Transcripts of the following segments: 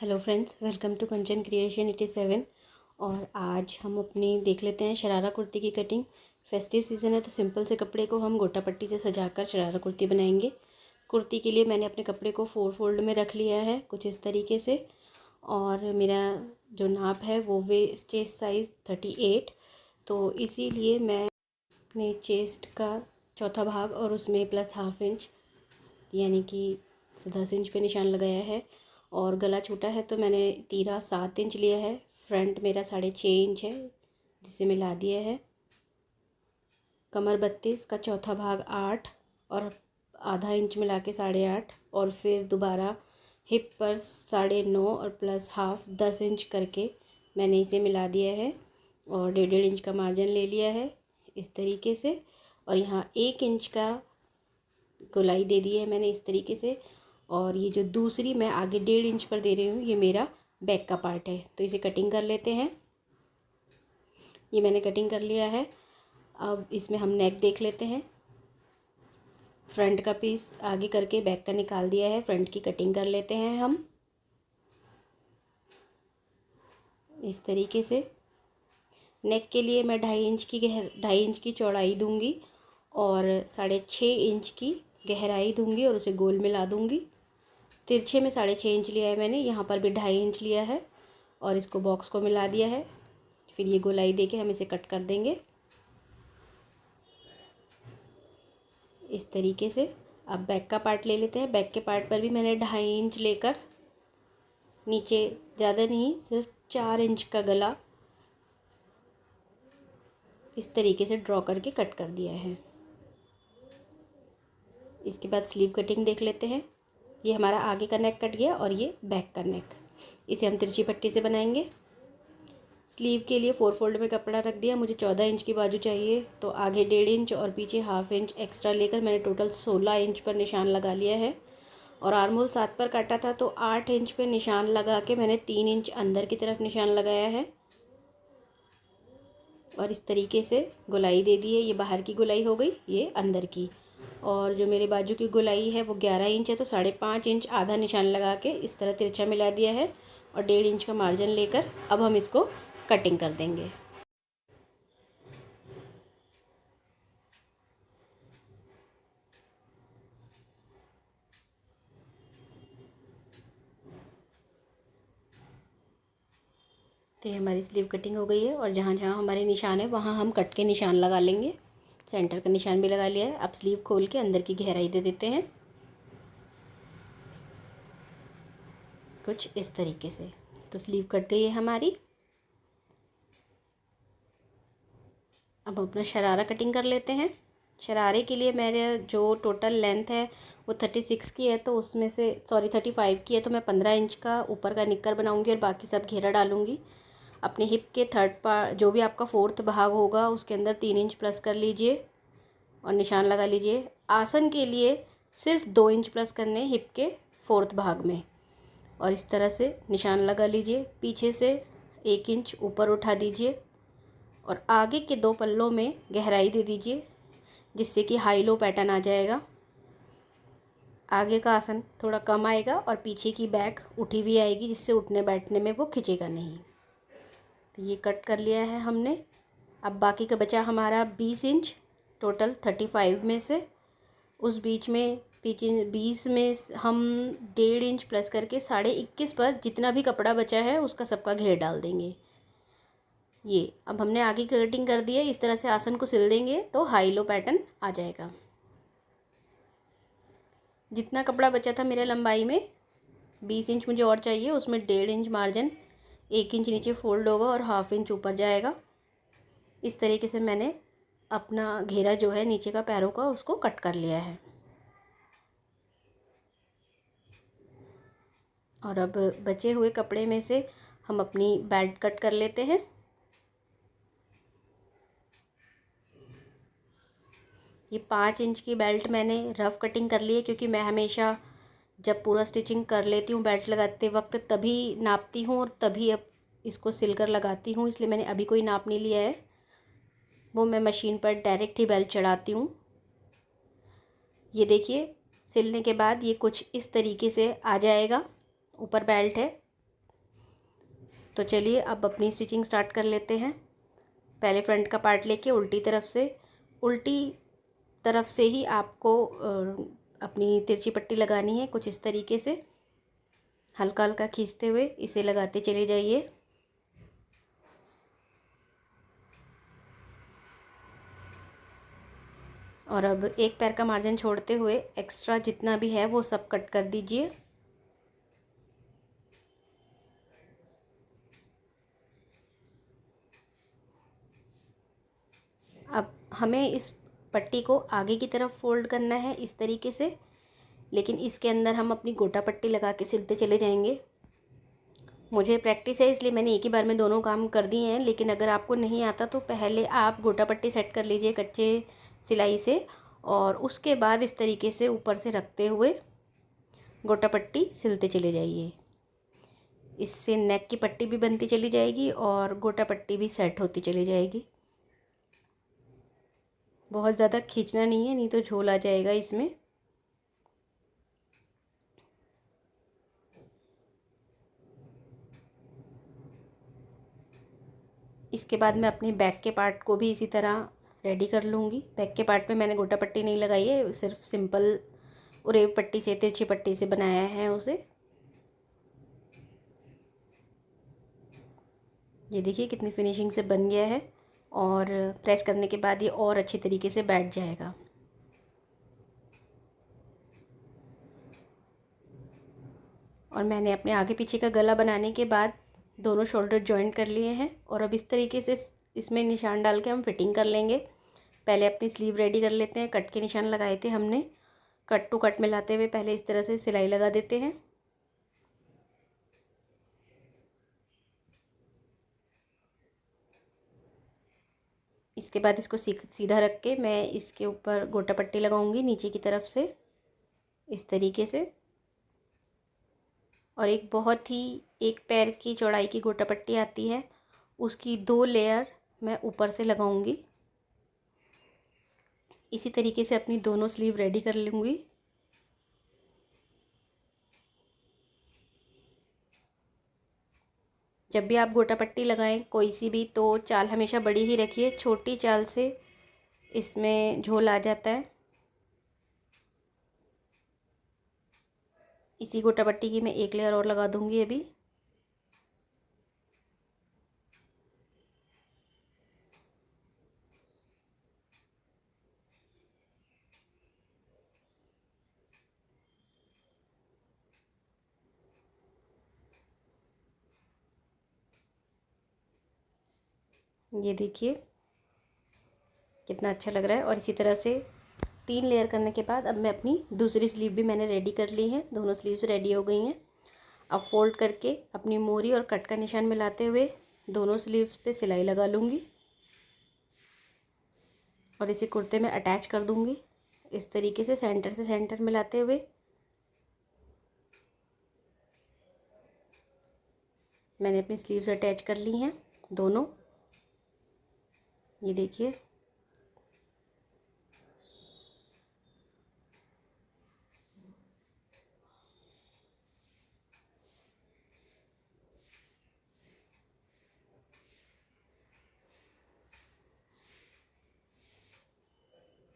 Hello friends, welcome to Kanchan creation 87। और आज हम अपनी देख लेते हैं शरारा कुर्ती की कटिंग। फेस्टिव सीज़न है तो सिंपल से कपड़े को हम गोटा पट्टी से सजाकर शरारा कुर्ती बनाएंगे। कुर्ती के लिए मैंने अपने कपड़े को 4 फोल्ड में रख लिया है कुछ इस तरीके से। और मेरा जो नाप है वो चेस्ट साइज़ 38, तो इसीलिए मैं अपने चेस्ट का चौथा भाग और उसमें प्लस हाफ इंच यानी कि 10 इंच पे निशान लगाया है। और गला छोटा है तो मैंने तीरा 7 इंच लिया है। फ्रंट मेरा 6.5 इंच है जिसे मिला दिया है। कमर 32 का चौथा भाग 8 और आधा इंच मिला के 8.5। और फिर दोबारा हिप पर 9.5 और प्लस हाफ 10 इंच करके मैंने इसे मिला दिया है। और 1.5 इंच का मार्जिन ले लिया है इस तरीके से। और यहाँ 1 इंच का गोलाई दे दी है मैंने इस तरीके से। और ये जो दूसरी मैं आगे 1.5 इंच पर दे रही हूँ ये मेरा बैक का पार्ट है, तो इसे कटिंग कर लेते हैं। ये मैंने कटिंग कर लिया है। अब इसमें हम नेक देख लेते हैं। फ्रंट का पीस आगे करके बैक का निकाल दिया है। फ्रंट की कटिंग कर लेते हैं हम इस तरीके से। नेक के लिए मैं 2.5 इंच की चौड़ाई दूंगी और 6.5 इंच की गहराई दूंगी और उसे गोल मिला दूंगी। तिरछे में 6.5 इंच लिया है मैंने, यहाँ पर भी 2.5 इंच लिया है और इसको बॉक्स को मिला दिया है। फिर ये गोलाई देके हम इसे कट कर देंगे इस तरीके से। अब बैक का पार्ट ले लेते हैं। बैक के पार्ट पर भी मैंने 2.5 इंच लेकर नीचे ज़्यादा नहीं, सिर्फ 4 इंच का गला इस तरीके से ड्रॉ करके कट कर दिया है। इसके बाद स्लीव कटिंग देख लेते हैं। ये हमारा आगे का नेक कट गया और ये बैक का नेक, इसे हम तिरछी पट्टी से बनाएंगे। स्लीव के लिए 4 फोल्ड में कपड़ा रख दिया। मुझे 14 इंच की बाजू चाहिए तो आगे 1.5 इंच और पीछे हाफ इंच एक्स्ट्रा लेकर मैंने टोटल 16 इंच पर निशान लगा लिया है। और आर्म होल 7 पर काटा था तो 8 इंच पे निशान लगा के मैंने 3 इंच अंदर की तरफ निशान लगाया है और इस तरीके से गोलाई दे दी है। ये बाहर की गोलाई हो गई, ये अंदर की। और जो मेरे बाजू की गोलाई है वो 11 इंच है तो 5.5 इंच आधा निशान लगा के इस तरह तिरछा मिला दिया है और 1.5 इंच का मार्जिन लेकर अब हम इसको कटिंग कर देंगे। तो ये हमारी स्लीव कटिंग हो गई है और जहाँ जहाँ हमारे निशान है वहाँ हम कट के निशान लगा लेंगे। सेंटर का निशान भी लगा लिया है। अब स्लीव खोल के अंदर की गहराई दे देते हैं कुछ इस तरीके से। तो स्लीव कट गई है हमारी। अब हम अपना शरारा कटिंग कर लेते हैं। शरारे के लिए मेरे जो टोटल लेंथ है वो 36 की है, तो उसमें से 35 की है, तो मैं 15 इंच का ऊपर का निक्कर बनाऊंगी और बाकी सब घेरा डालूंगी। अपने हिप के थर्ड पार्ट जो भी आपका 4th भाग होगा उसके अंदर 3 इंच प्लस कर लीजिए और निशान लगा लीजिए। आसन के लिए सिर्फ 2 इंच प्लस करने हिप के 4th भाग में और इस तरह से निशान लगा लीजिए। पीछे से 1 इंच ऊपर उठा दीजिए और आगे के 2 पल्लों में गहराई दे दीजिए जिससे कि हाई लो पैटर्न आ जाएगा। आगे का आसन थोड़ा कम आएगा और पीछे की बैक उठी भी आएगी जिससे उठने बैठने में वो खिंचेगा नहीं। तो ये कट कर लिया है हमने। अब बाकी का बचा हमारा 20 इंच टोटल 35 में से। उस बीच में पीछे 20 में हम 1.5 इंच प्लस करके 21.5 पर जितना भी कपड़ा बचा है उसका सबका घेर डाल देंगे। ये अब हमने आगे की कटिंग कर दी है। इस तरह से आसन को सिल देंगे तो हाई लो पैटर्न आ जाएगा। जितना कपड़ा बचा था मेरे लंबाई में 20 इंच मुझे और चाहिए, उसमें 1.5 इंच मार्जिन, 1 इंच नीचे फोल्ड होगा और हाफ इंच ऊपर जाएगा। इस तरीके से मैंने अपना घेरा जो है नीचे का पैरों का उसको कट कर लिया है। और अब बचे हुए कपड़े में से हम अपनी बेल्ट कट कर लेते हैं। ये 5 इंच की बेल्ट मैंने रफ कटिंग कर ली है क्योंकि मैं हमेशा जब पूरा स्टिचिंग कर लेती हूँ बेल्ट लगाते वक्त तभी नापती हूँ और तभी अब इसको सिलकर लगाती हूँ, इसलिए मैंने अभी कोई नाप नहीं लिया है। वो मैं मशीन पर डायरेक्ट ही बेल्ट चढ़ाती हूँ। ये देखिए सिलने के बाद ये कुछ इस तरीके से आ जाएगा। ऊपर बेल्ट है तो चलिए अब अपनी स्टिचिंग स्टार्ट कर लेते हैं। पहले फ्रंट का पार्ट लेके उल्टी तरफ से ही आपको अपनी तिरछी पट्टी लगानी है। कुछ इस तरीके से हल्का हल्का खींचते हुए इसे लगाते चले जाइए। और अब एक पैर का मार्जिन छोड़ते हुए एक्स्ट्रा जितना भी है वो सब कट कर दीजिए। अब हमें इस पट्टी को आगे की तरफ फोल्ड करना है इस तरीके से, लेकिन इसके अंदर हम अपनी गोटा पट्टी लगा के सिलते चले जाएंगे। मुझे प्रैक्टिस है इसलिए मैंने एक ही बार में दोनों काम कर दिए हैं, लेकिन अगर आपको नहीं आता तो पहले आप गोटा पट्टी सेट कर लीजिए कच्चे सिलाई से, और उसके बाद इस तरीके से ऊपर से रखते हुए गोटा पट्टी सिलते चले जाइए। इससे नेक की पट्टी भी बनती चली जाएगी और गोटा पट्टी भी सेट होती चली जाएगी। बहुत ज़्यादा खींचना नहीं है, नहीं तो झोल आ जाएगा इसमें। इसके बाद मैं अपने बैक के पार्ट को भी इसी तरह रेडी कर लूँगी। बैक के पार्ट में मैंने गोटा पट्टी नहीं लगाई है, सिर्फ सिंपल उरेब पट्टी से, तिरछी पट्टी से बनाया है उसे। ये देखिए कितनी फिनिशिंग से बन गया है, और प्रेस करने के बाद ये और अच्छी तरीके से बैठ जाएगा। और मैंने अपने आगे पीछे का गला बनाने के बाद दोनों शोल्डर जॉइंट कर लिए हैं, और अब इस तरीके से इसमें निशान डाल के हम फिटिंग कर लेंगे। पहले अपनी स्लीव रेडी कर लेते हैं। कट के निशान लगाए थे हमने, कट टू कट मिलाते हुए पहले इस तरह से सिलाई लगा देते हैं। इसके बाद इसको सीधा रख के मैं इसके ऊपर गोटा पट्टी लगाऊंगी नीचे की तरफ से इस तरीके से, और एक बहुत ही एक पैर की चौड़ाई की गोटा पट्टी आती है, उसकी 2 लेयर मैं ऊपर से लगाऊंगी। इसी तरीके से अपनी दोनों स्लीव रेडी कर लूँगी। जब भी आप गोटा पट्टी लगाएं कोई सी भी, तो चाल हमेशा बड़ी ही रखिए, छोटी चाल से इसमें झोल आ जाता है। इसी गोटा पट्टी की मैं एक लेयर और लगा दूंगी अभी। ये देखिए कितना अच्छा लग रहा है। और इसी तरह से 3 लेयर करने के बाद अब मैं अपनी दूसरी स्लीव भी मैंने रेडी कर ली है। दोनों स्लीव्स रेडी हो गई हैं। अब फोल्ड करके अपनी मोरी और कट का निशान मिलाते हुए दोनों स्लीव्स पे सिलाई लगा लूँगी, और इसे कुर्ते में अटैच कर दूँगी इस तरीके से सेंटर से सेंटर मिलाते हुए। मैंने अपनी स्लीव्स अटैच कर ली हैं दोनों। ये देखिए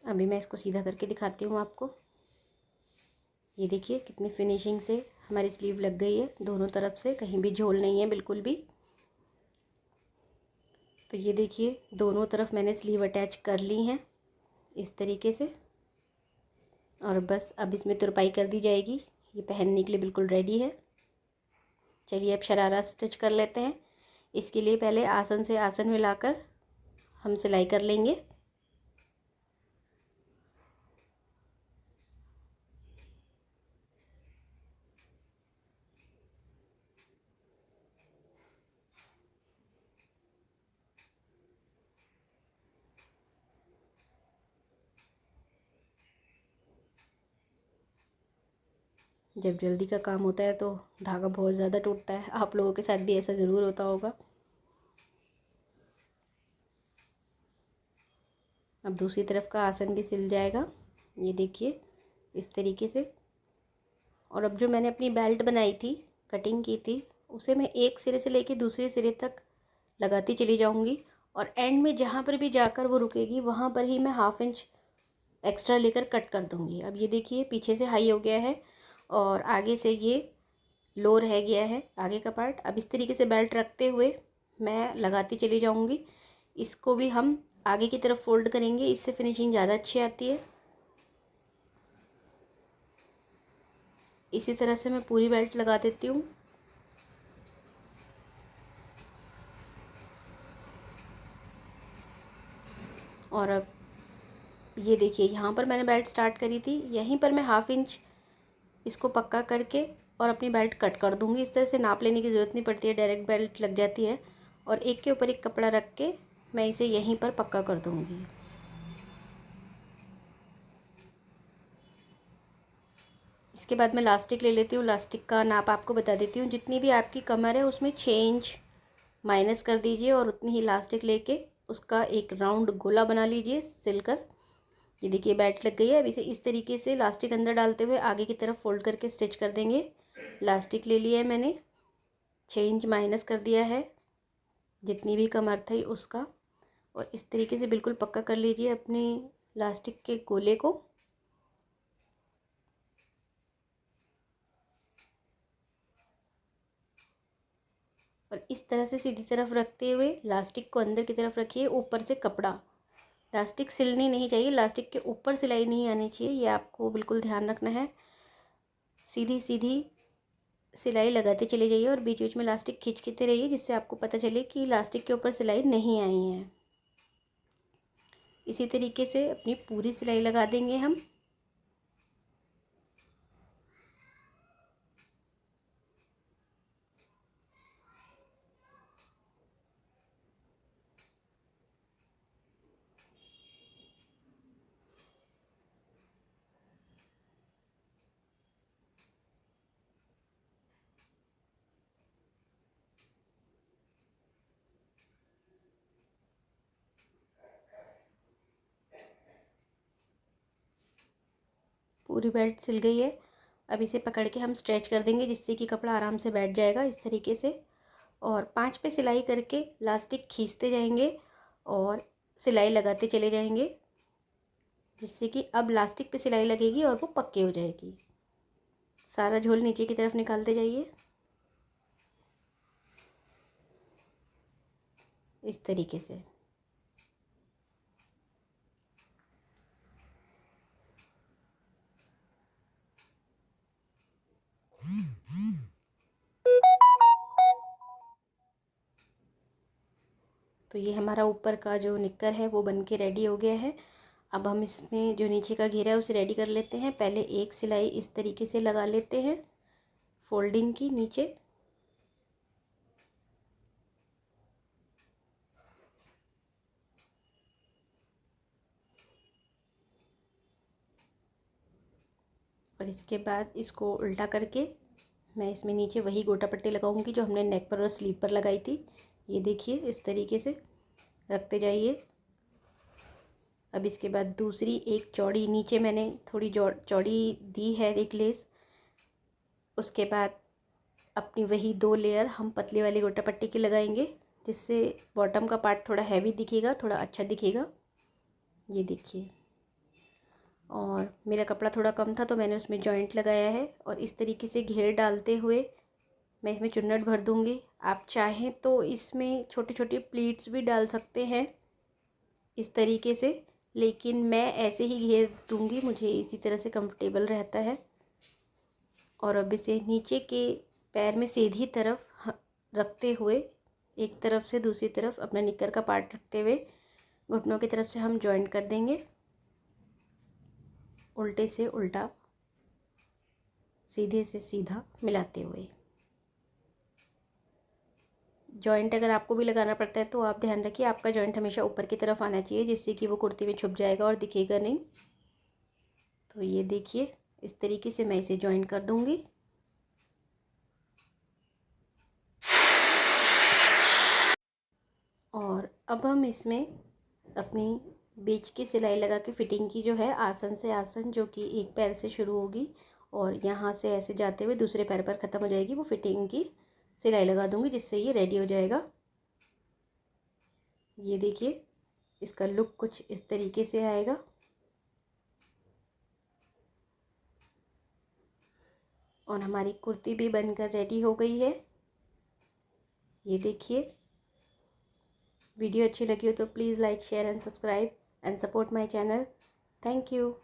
अभी मैं इसको सीधा करके दिखाती हूँ आपको। ये देखिए कितनी फिनिशिंग से हमारी स्लीव लग गई है दोनों तरफ से, कहीं भी झोल नहीं है बिल्कुल भी। तो ये देखिए दोनों तरफ मैंने स्लीव अटैच कर ली हैं इस तरीके से, और बस अब इसमें तुरपाई कर दी जाएगी। ये पहनने के लिए बिल्कुल रेडी है। चलिए अब शरारा स्टिच कर लेते हैं। इसके लिए पहले आसन से आसन मिलाकर हम सिलाई कर लेंगे। जब जल्दी का काम होता है तो धागा बहुत ज़्यादा टूटता है। आप लोगों के साथ भी ऐसा ज़रूर होता होगा। अब दूसरी तरफ का आसन भी सिल जाएगा, ये देखिए इस तरीके से। और अब जो मैंने अपनी बेल्ट बनाई थी, कटिंग की थी, उसे मैं एक सिरे से लेके दूसरे सिरे तक लगाती चली जाऊंगी और एंड में जहाँ पर भी जाकर वो रुकेगी वहाँ पर ही मैं 1/2 इंच एक्स्ट्रा लेकर कट कर दूंगी। अब ये देखिए पीछे से हाई हो गया है और आगे से ये लो रह गया है आगे का पार्ट। अब इस तरीके से बेल्ट रखते हुए मैं लगाती चली जाऊंगी। इसको भी हम आगे की तरफ फोल्ड करेंगे, इससे फिनिशिंग ज़्यादा अच्छी आती है। इसी तरह से मैं पूरी बेल्ट लगा देती हूँ। और अब ये देखिए यहाँ पर मैंने बेल्ट स्टार्ट करी थी, यहीं पर मैं 1/2 इंच इसको पक्का करके और अपनी बेल्ट कट कर दूँगी। इस तरह से नाप लेने की ज़रूरत नहीं पड़ती है, डायरेक्ट बेल्ट लग जाती है। और एक के ऊपर एक कपड़ा रख के मैं इसे यहीं पर पक्का कर दूँगी। इसके बाद मैं लास्टिक ले लेती हूँ। लास्टिक का नाप आपको बता देती हूँ। जितनी भी आपकी कमर है उसमें 6 इंच माइनस कर दीजिए और उतनी ही लास्टिक लेके उसका एक राउंड गोला बना लीजिए सिलकर। ये देखिए बेल्ट लग गई है। अब इसे इस तरीके से लास्टिक अंदर डालते हुए आगे की तरफ फोल्ड करके स्टिच कर देंगे। लास्टिक ले लिया है मैंने, 6 इंच माइनस कर दिया है जितनी भी कमर थी उसका, और इस तरीके से बिल्कुल पक्का कर लीजिए अपने लास्टिक के गोले को। और इस तरह से सीधी तरफ रखते हुए लास्टिक को अंदर की तरफ रखिए। ऊपर से कपड़ा, लास्टिक सिलनी नहीं चाहिए, लास्टिक के ऊपर सिलाई नहीं आनी चाहिए, ये आपको बिल्कुल ध्यान रखना है। सीधी सीधी सिलाई लगाते चले जाइए और बीच बीच में लास्टिक खींचते रहिए जिससे आपको पता चले कि लास्टिक के ऊपर सिलाई नहीं आई है। इसी तरीके से अपनी पूरी सिलाई लगा देंगे हम। पूरी बेल्ट सिल गई है। अब इसे पकड़ के हम स्ट्रेच कर देंगे जिससे कि कपड़ा आराम से बैठ जाएगा इस तरीके से। और 5 पे सिलाई करके लास्टिक खींचते जाएंगे और सिलाई लगाते चले जाएंगे जिससे कि अब लास्टिक पे सिलाई लगेगी और वो पक्की हो जाएगी। सारा झोल नीचे की तरफ निकालते जाइए इस तरीके से। तो ये हमारा ऊपर का जो निक्कर है वो बन के रेडी हो गया है। अब हम इसमें जो नीचे का घेरा है उसे रेडी कर लेते हैं। पहले एक सिलाई इस तरीके से लगा लेते हैं फोल्डिंग की नीचे, और इसके बाद इसको उल्टा करके मैं इसमें नीचे वही गोटा पट्टी लगाऊंगी जो हमने नेक पर और स्लीव पर लगाई थी। ये देखिए इस तरीके से रखते जाइए। अब इसके बाद दूसरी एक चौड़ी, नीचे मैंने थोड़ी चौड़ी दी है एक लेस। उसके बाद अपनी वही 2 लेयर हम पतली वाली गोटा पट्टी की लगाएंगे जिससे बॉटम का पार्ट थोड़ा हैवी दिखेगा, थोड़ा अच्छा दिखेगा। ये देखिए, और मेरा कपड़ा थोड़ा कम था तो मैंने उसमें जॉइंट लगाया है और इस तरीके से घेर डालते हुए मैं इसमें चुन्नट भर दूँगी। आप चाहें तो इसमें छोटे छोटे प्लीट्स भी डाल सकते हैं इस तरीके से, लेकिन मैं ऐसे ही घेर दूँगी, मुझे इसी तरह से कंफर्टेबल रहता है। और अब इसे नीचे के पैर में सीधी तरफ रखते हुए एक तरफ से दूसरी तरफ अपना निक्कर का पार्ट रखते हुए घुटनों की तरफ से हम जॉइंट कर देंगे, उल्टे से उल्टा सीधे से सीधा मिलाते हुए। जॉइंट अगर आपको भी लगाना पड़ता है तो आप ध्यान रखिए आपका जॉइंट हमेशा ऊपर की तरफ आना चाहिए जिससे कि वो कुर्ती में छुप जाएगा और दिखेगा नहीं। तो ये देखिए इस तरीके से मैं इसे जॉइन कर दूंगी। और अब हम इसमें अपनी बीच की सिलाई लगा के फिटिंग की जो है आसन से आसन, जो कि एक पैर से शुरू होगी और यहाँ से ऐसे जाते हुए दूसरे पैर पर ख़त्म हो जाएगी, वो फिटिंग की सिलाई लगा दूँगी, जिससे ये रेडी हो जाएगा। ये देखिए इसका लुक कुछ इस तरीके से आएगा। और हमारी कुर्ती भी बनकर रेडी हो गई है। ये देखिए, वीडियो अच्छी लगी हो तो please like, share and subscribe and support my channel. Thank you.